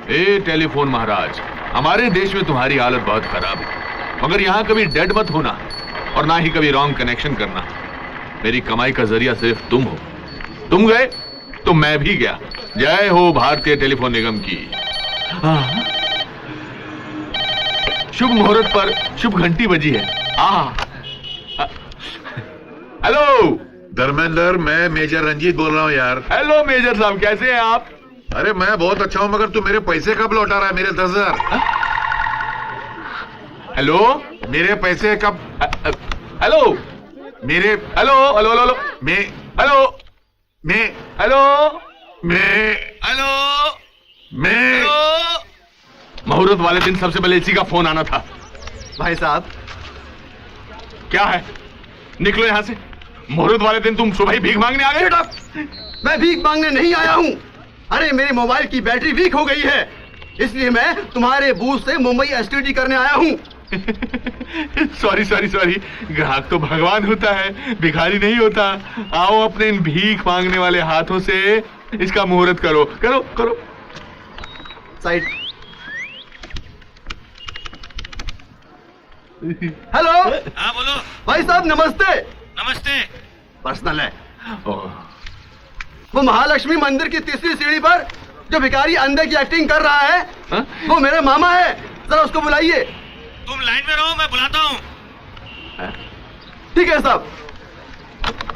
ए telephone महाराज, हमारे देश में तुम्हारी हालत बहुत खराब है, मगर यहाँ कभी डेड मत होना और ना ही कभी रॉन्ग कनेक्शन करना। मेरी कमाई का जरिया सिर्फ तुम हो। तुम गए तो मैं भी गया। जय हो भारतीय टेलीफोन निगम की। शुभ मुहूर्त पर शुभ घंटी बजी है। हेलो धर्मेंद्र, मैं मेजर रंजीत बोल रहा हूँ यार। हेलो मेजर साहब, कैसे हैं आप? अरे मैं बहुत अच्छा हूँ, मगर तू मेरे पैसे कब लौटा रहा है? मेरे 10,000। हेलो, मेरे पैसे कब? हेलो मेरे हेलो हेलो हेलो मैं हेलो मैं हेलो मैं हेलो मैं मुहूर्त वाले दिन सबसे पहले इसी का फोन आना था। भाई साहब, क्या है? निकलो यहां से। मुहूर्त वाले दिन तुम सुबह ही भीख मांगने आ गए? मैं भीख मांगने नहीं आया हूँ। अरे मेरे मोबाइल की बैटरी वीक हो गई है, इसलिए मैं तुम्हारे बूथ से मुंबई एसटीडी करने आया हूँ। सॉरी सॉरी सॉरी, ग्राहक तो भगवान होता है, भिखारी नहीं होता। आओ अपने इन भीख मांगने वाले हाथों से इसका मुहूर्त करो करो करो। साइड। हेलो। हाँ बोलो। भाई साहब नमस्ते। नमस्ते। पर्सनल है। वो महालक्ष्मी मंदिर की तीसरी सीढ़ी पर जो भिखारी अंधे की एक्टिंग कर रहा है, वो मेरे मामा है। जरा उसको बुलाइए। तुम लाइन में रहो, मैं बुलाता हूँ। ठीक है साहब।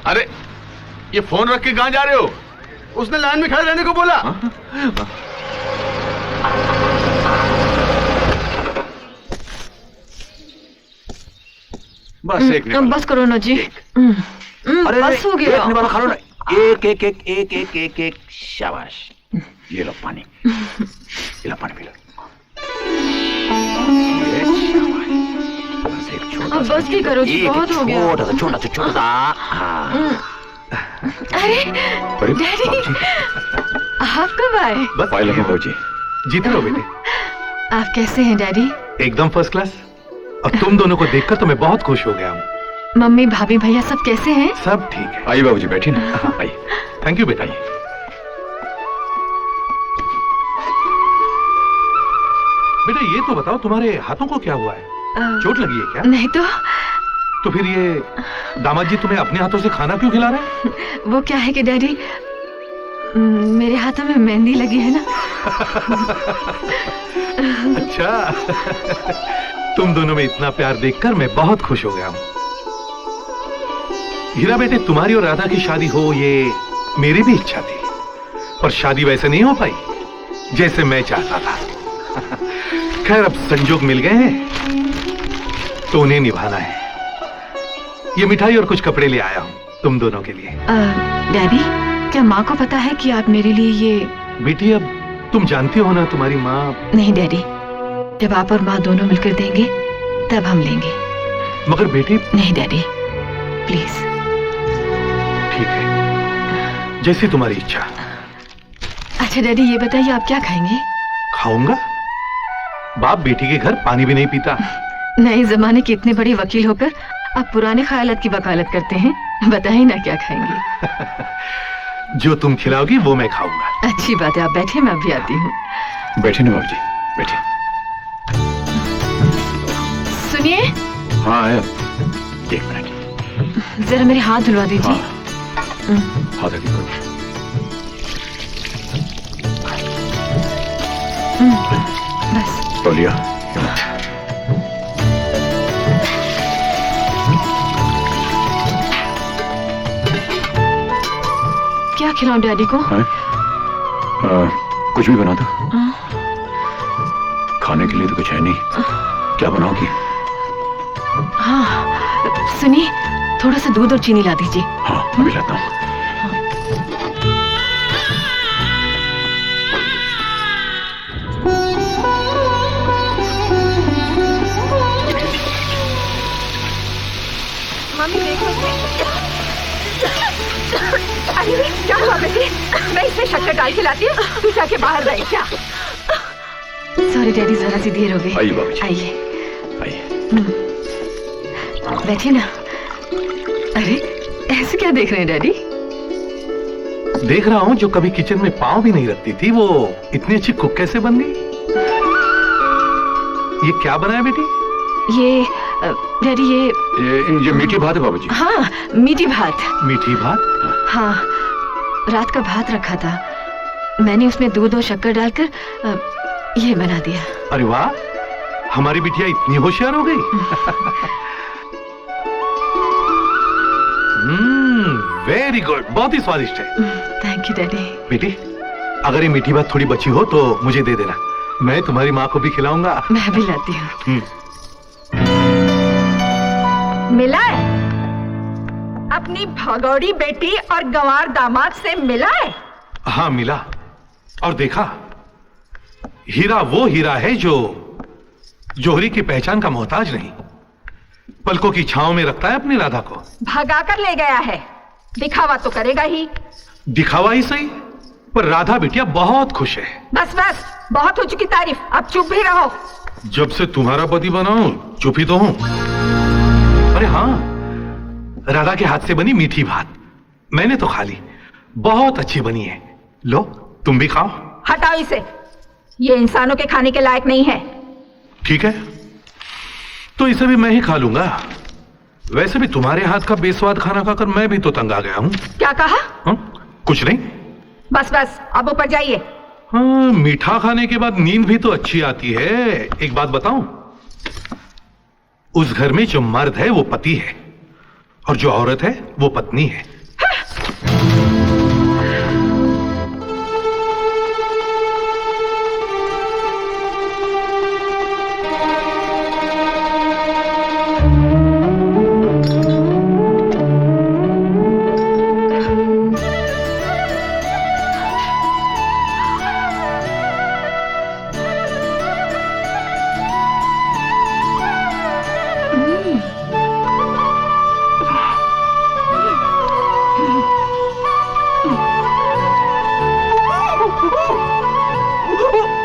अरे ये फोन रख के कहाँ जा रहे हो? उसने लाइन में खड़े रहने को बोला। बस एक मिनट। बस करो ना जी। अरे बस हो गया। एक खाओ ना। एक एक एक एक एक एक एक शाबाश। ये लो पानी, ये लो पानी पी लो। बस एक छोटा सा, बस भी करो जी, बहुत हो गया। छोटा सा। अरे डैडी, आप कब आए? बस फाइल है जी। जीते रहो बेटे। आप कैसे हैं डैडी? एकदम फर्स्ट क्लास। और तुम दोनों को देखकर तो मैं बहुत खुश हो गया हूँ। मम्मी भाभी भैया सब कैसे हैं? सब ठीक है। आइए बाबूजी, बैठिए ना। आइए। थैंक यू बेटा। बेटा ये तो बताओ, तुम्हारे हाथों को क्या हुआ है? चोट लगी है क्या? नहीं तो फिर ये दामाद जी तुम्हें अपने हाथों से खाना क्यों खिला रहे हैं? वो क्या है कि डैडी, मेरे हाथों में मेहंदी लगी है ना। अच्छा। तुम दोनों में इतना प्यार देखकर मैं बहुत खुश हो गया हूँ। हीरा बेटे, तुम्हारी और राधा की शादी हो ये मेरी भी इच्छा थी, पर शादी वैसे नहीं हो पाई जैसे मैं चाहता था। खैर अब संजोग मिल गए हैं तो उन्हें निभाना है। ये मिठाई और कुछ कपड़े ले आया हूँ तुम दोनों के लिए। डैडी, क्या माँ को पता है कि आप मेरे लिए ये? बेटी अब तुम जानती हो ना, तुम्हारी माँ। नहीं डैडी, जब आप और माँ दोनों मिलकर देंगे तब हम लेंगे। मगर बेटी। नहीं डैडी, प्लीज। ठीक है, जैसी तुम्हारी इच्छा। अच्छा डैडी, ये बताइए आप क्या खाएंगे? खाऊंगा। बाप बेटी के घर पानी भी नहीं पीता। नए जमाने के इतने बड़े वकील होकर आप पुराने ख्यालात की वकालत करते हैं। बताइए ना क्या खाएंगे? जो तुम खिलाओगी वो मैं खाऊंगा। अच्छी बात है, आप बैठिए, मैं अभी आती हूँ। बैठिए ना बाबूजी, बैठिए। सुनिए। हाँ है। एक मिनट, जरा मेरे हाथ धुलवा दीजिए। हाथ आगे करो। बस। तौलिया। क्या खिलाऊं डैडी को? कुछ भी बना दो। खाने के लिए तो कुछ है नहीं, क्या बनाओगी? हाँ सुनिए, थोड़ा सा दूध और चीनी ला दीजिए। हाँ अभी लाता हूँ। मम्मी देखो। अरे क्या हुआ बेटे? मैं इसमें शक्कर डाल के लाती हूँ, तू जाके बाहर बैठ जा। सॉरी डैडी, जरा सी देर हो गई। आइए बाबूजी। आइए आइए। बैठिए ना। अरे ऐसे क्या देख रहे हैं डैडी? देख रहा हूँ जो कभी किचन में पाँव भी नहीं रखती थी वो इतनी अच्छी कुक कैसे बन गई? ये क्या बनाया बेटी? ये डैडी ये मीठी भात है बाबूजी। हाँ, मीठी भात। मीठी भात? हाँ, रात का भात रखा था, मैंने उसमें दूध और शक्कर डालकर ये बना दिया। अरे वाह, हमारी बिटिया इतनी होशियार हो गई। वेरी गुड, बहुत ही स्वादिष्ट है। Thank you daddy. बेटी, अगर ये मीठी भात थोड़ी बची हो तो मुझे दे देना, मैं तुम्हारी माँ को भी खिलाऊंगा। मैं भी लाती हूँ। मिला है? अपनी भगौड़ी बेटी और गंवार दामाद से मिला है? हाँ मिला, और देखा हीरा वो हीरा है जो जोहरी की पहचान का मोहताज नहीं, पलकों की छांव में रखता है अपनी राधा को। भगा कर ले गया है, दिखावा तो करेगा ही। दिखावा ही सही, पर राधा बिटिया बहुत खुश है। बस बस, बहुत हो चुकी तारीफ, अब चुप भी रहो। जब से तुम्हारा पति बना हूं चुप ही तो हूं। अरे हाँ, राधा के हाथ से बनी मीठी भात मैंने तो खा ली, बहुत अच्छी बनी है, लो तुम भी खाओ। हटाओ इसे, ये इंसानों के खाने के लायक नहीं है। ठीक है, तो इसे भी मैं ही खा लूंगा। वैसे भी तुम्हारे हाथ का बेस्वाद खाना खाकर मैं भी तो तंग आ गया हूँ। क्या कहा? कुछ नहीं। बस बस, अब ऊपर जाइए। हाँ, मीठा खाने के बाद नींद भी तो अच्छी आती है। एक बात बताऊं, उस घर में जो मर्द है वो पति है और जो औरत है वो पत्नी है।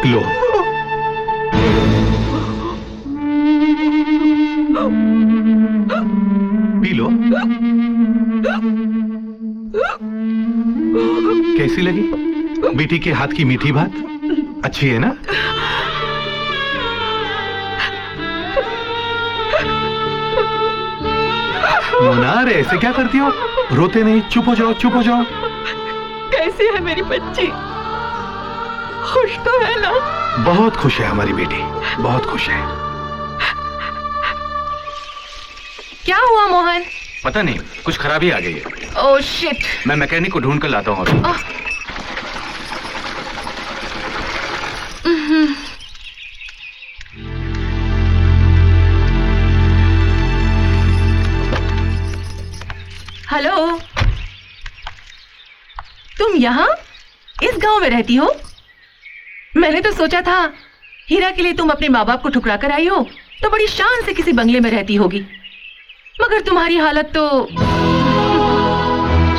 लो, पी लो। कैसी लगी बेटी के हाथ की मीठी भात? अच्छी है ना? मोनार, ऐसे क्या करती हो? रोते नहीं, चुप हो जाओ, चुप हो जाओ। कैसी है मेरी बच्ची? खुश तो है ना? बहुत खुश है हमारी बेटी, बहुत खुश है। क्या हुआ मोहन? पता नहीं, कुछ खराबी आ गई है। Oh shit. मैं मैकेनिक को ढूंढ कर लाता हूँ अभी। हेलो, तुम यहाँ इस गांव में रहती हो? मैंने तो सोचा था हीरा के लिए तुम अपने माँ बाप को ठुकरा कर आई हो तो बड़ी शान से किसी बंगले में रहती होगी, मगर तुम्हारी हालत तो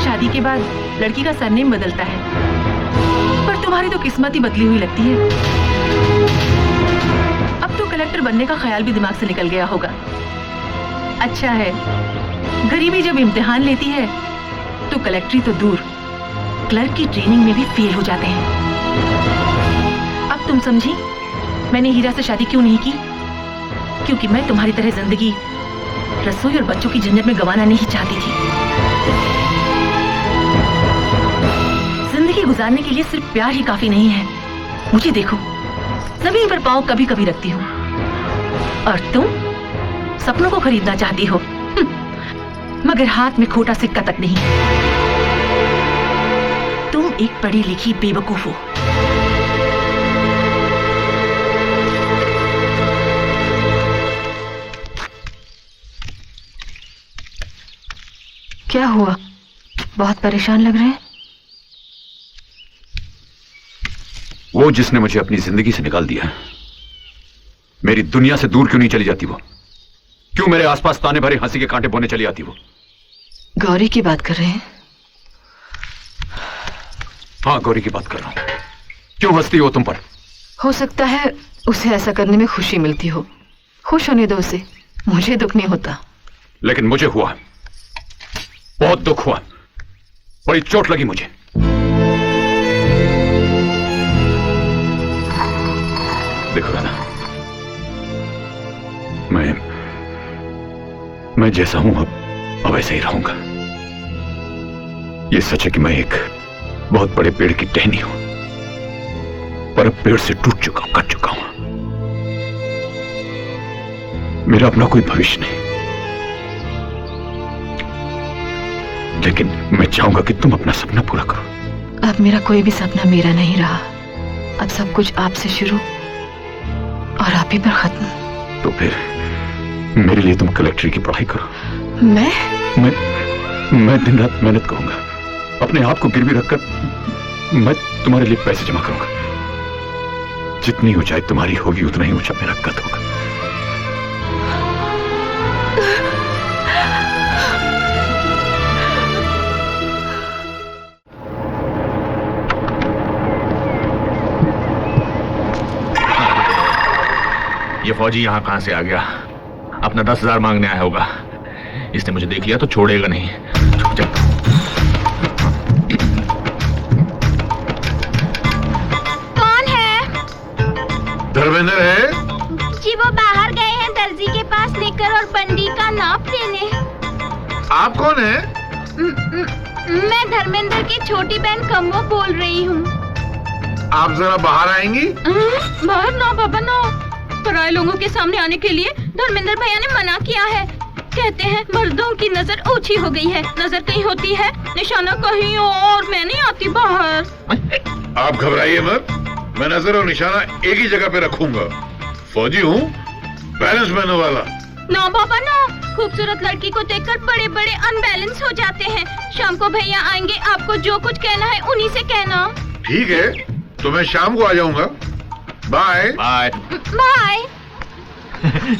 शादी के बाद लड़की का सरनेम बदलता है, पर तुम्हारी तो किस्मत ही बदली हुई लगती है। अब तो कलेक्टर बनने का ख्याल भी दिमाग से निकल गया होगा। अच्छा है, गरीबी जब इम्तिहान लेती है तो कलेक्टरी तो दूर, क्लर्क की ट्रेनिंग में भी फेल हो जाते हैं। अब तुम समझी मैंने हीरा से शादी क्यों नहीं की? क्योंकि मैं तुम्हारी तरह जिंदगी रसोई और बच्चों की झंझट में गंवाना नहीं चाहती थी। जिंदगी गुजारने के लिए सिर्फ प्यार ही काफी नहीं है। मुझे देखो, जमीन पर पांव कभी कभी रखती हूँ, और तुम सपनों को खरीदना चाहती हो, मगर हाथ में खोटा सिक्का तक नहीं। तुम एक पढ़ी लिखी बेवकूफ हो। क्या हुआ? बहुत परेशान लग रहे हैं। वो जिसने मुझे अपनी जिंदगी से निकाल दिया, मेरी दुनिया से दूर क्यों नहीं चली जाती? वो क्यों मेरे आसपास ताने भरे हंसी के कांटे बोने चली आती? वो गौरी की बात कर रहे हैं? हाँ, गौरी की बात कर रहा हूं। क्यों हंसती हो तुम पर? हो सकता है उसे ऐसा करने में खुशी मिलती हो। खुश होने दो उसे, मुझे दुख नहीं होता। लेकिन मुझे हुआ, बहुत दुख हुआ, बड़ी चोट लगी मुझे। देखो ना, मैं जैसा हूं अब ऐसे ही रहूंगा। ये सच है कि मैं एक बहुत बड़े पेड़ की टहनी हूं, पर अब पेड़ से टूट चुका हूं, कट चुका हूं। मेरा अपना कोई भविष्य नहीं, लेकिन मैं चाहूंगा कि तुम अपना सपना पूरा करो। अब मेरा कोई भी सपना मेरा नहीं रहा। अब सब कुछ आपसे शुरू और आप ही पर खत्म। तो फिर मेरे लिए तुम कलेक्ट्री की पढ़ाई करो। मैं दिन रात मेहनत करूंगा, अपने आप को गिरवी रखकर मैं तुम्हारे लिए पैसे जमा करूंगा। जितनी ऊंचाई तुम्हारी होगी उतना ही ऊंचा मेरा कद होगा। ये फौजी यहाँ कहां से आ गया? अपना 10,000 मांगने आया होगा। इसने मुझे देख लिया तो छोड़ेगा नहीं। छुप जा। कौन है? धर्मेंद्र है? जी वो बाहर गए हैं दर्जी के पास निकर और बंडी का नाप लेने। आप कौन है? मैं धर्मेंद्र की छोटी बहन कम्मो बोल रही हूँ। आप जरा बाहर आएंगी? बाहर ना बाबा ना, पराये लोगों के सामने आने के लिए धर्मेंद्र भैया ने मना किया है। कहते हैं मर्दों की नजर ऊंची हो गई है, नजर कहीं होती है, निशाना कहीं और। मैं नहीं आती बाहर। आप घबराइए मत, मैं नजर और निशाना एक ही जगह पे रखूंगा। फौजी हूँ, बैलेंस मैनर वाला। ना बाबा ना, खूबसूरत लड़की को देखकर बड़े बड़े अनबैलेंस हो जाते हैं। शाम को भैया आएंगे, आपको जो कुछ कहना है उन्हीं से कहना। ठीक है, तो मैं शाम को आ जाऊंगा। Bye bye bye.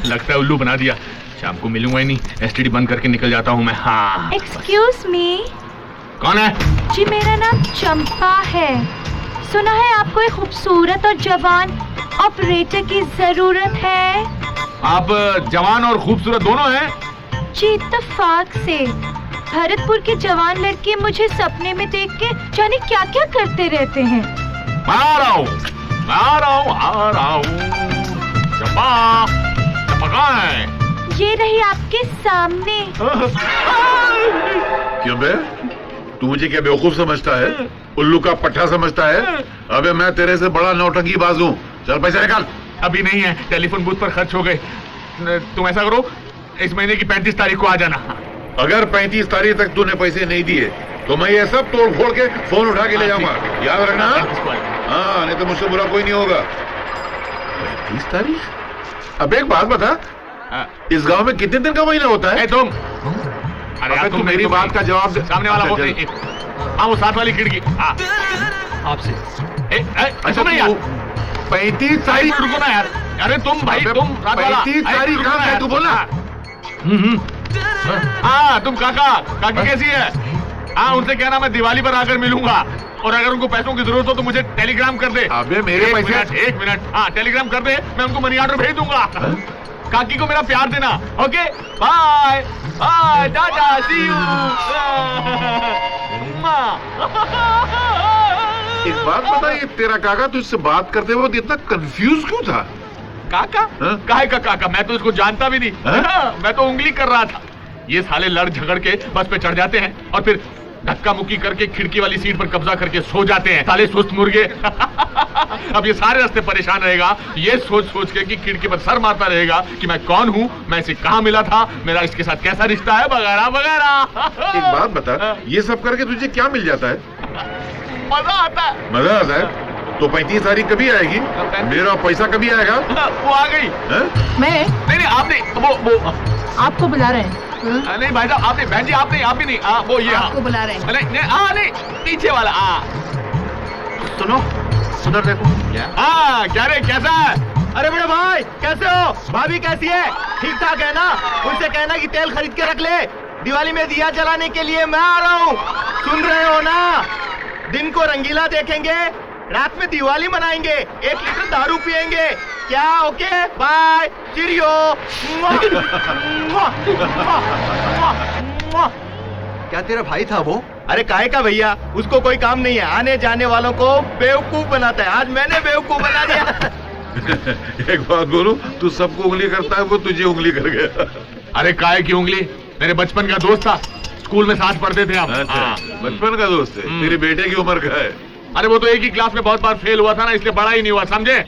लगता है उल्लू बना दिया। शाम को मिलूंगा ही नहीं, एसटीडी बंद करके निकल जाता हूँ मैं। हाँ। Excuse me. कौन है? जी मेरा नाम चंपा है। सुना है आपको एक खूबसूरत और जवान ऑपरेटर की जरूरत है। आप जवान और खूबसूरत दोनों हैं? जी इत्तेफाक से। भरतपुर के जवान लड़के मुझे सपने में देख के जाने क्या क्या करते रहते हैं। आ रहा हूँ। चंपा, चंपा कहाँ है? ये रही आपके सामने। क्यों बे, तू मुझे क्या बेवकूफ समझता है? उल्लू का पट्टा समझता है? अबे मैं तेरे से बड़ा नौटंकी बाज हूँ। चल पैसे निकाल। अभी नहीं है, टेलीफोन बूथ पर खर्च हो गए। तुम ऐसा करो, इस महीने की 35 तारीख को आ जाना। अगर 35 तारीख तक तूने पैसे नहीं दिए तो मैं ये सब तोड़ फोड़ के फोन उठा के ले जाऊंगा, याद रखना। हाँ, नहीं तो मुझसे बुरा कोई नहीं होगा। 35 तारीख? अब एक बात बता, इस गांव में कितने दिन का महीना होता है? तुम अरे तुम मेरी बात का जवाब दे। सामने वाला बोल रही। हाँ, वो साथ वाली खिड़की। आपसे। अच्छा नहीं यार, 35 तारीख। रुको ना यार। अरे तुम भाई, तुम साथ वाला। 35 तारीख कहाँ है तू बोला? हाँ, तुम काकी कैसी है? हाँ, उनसे कहना मैं दिवाली पर आकर मिलूंगा, और अगर उनको पैसों की जरूरत हो तो मुझे टेलीग्राम कर दे। अबे मेरे पैसे। एक मिनट। हाँ, टेलीग्राम कर दे, मैं उनको मनी ऑर्डर भेज दूंगा। काकी को मेरा प्यार देना। Okay, bye bye, tata, see you. एक बात बता, ये तेरा काका तुझसे बात करते वक्त इतना कंफ्यूज क्यों था? काका? काहे का काका? मैं तो इसको जानता भी नहीं। मैं तो उंगली कर रहा था। ये साले लड़ झगड़ के बस पे चढ़ जाते हैं और फिर धक्का मुक्की करके खिड़की वाली सीट पर कब्जा करके सो जाते हैं, साले सुस्त मुर्गे। अब ये सारे रास्ते परेशान रहेगा, ये सोच सोच के कि खिड़की पर सर मारता रहेगा कि मैं कौन हूँ, मैं इसे कहाँ मिला था, मेरा इसके साथ कैसा रिश्ता है, वगैरह वगैरह। एक बात बता, ये सब करके तुझे क्या मिल जाता है? मजा आता है। मजा आता है? तो 35 तारीख कभी आएगी? मेरा पैसा कभी आएगा? वो आ गई। मैं नहीं, आपने वो आपको बुला रहे हैं। नहीं भाई साहब, आपने, बहन जी आपने, आप भी नहीं। वो ये आपको बुला रहे हैं। नहीं, पीछे वाला। सुनो, उधर देखो। क्या रे, कैसा है? अरे बड़े भाई, कैसे हो? भाभी कैसी है? ठीक ठाक है ना? उनसे कहना कि तेल खरीद के रख ले, दिवाली में दिया जलाने के लिए मैं आ रहा हूँ। सुन रहे हो ना? दिन को रंगीला देखेंगे, रात में दिवाली मनाएंगे, 1 लीटर दारू पिएंगे। क्या? Okay, bye, cheerio. क्या तेरा भाई था वो? अरे काहे का भैया, उसको कोई काम नहीं है, आने जाने वालों को बेवकूफ बनाता है। आज मैंने बेवकूफ बना दिया। एक बात बोलूं, तू सबको उंगली करता है, वो तुझे उंगली कर गया। अरे काय की उंगली, मेरे बचपन का दोस्त था, स्कूल में साथ पढ़ते थे हम। अच्छा, हाँ। बचपन का दोस्त है? तेरे बेटे की उम्र का है? अरे वो तो एक ही क्लास में बहुत बार फेल हुआ था ना, इसलिए बड़ा ही नहीं हुआ, समझे?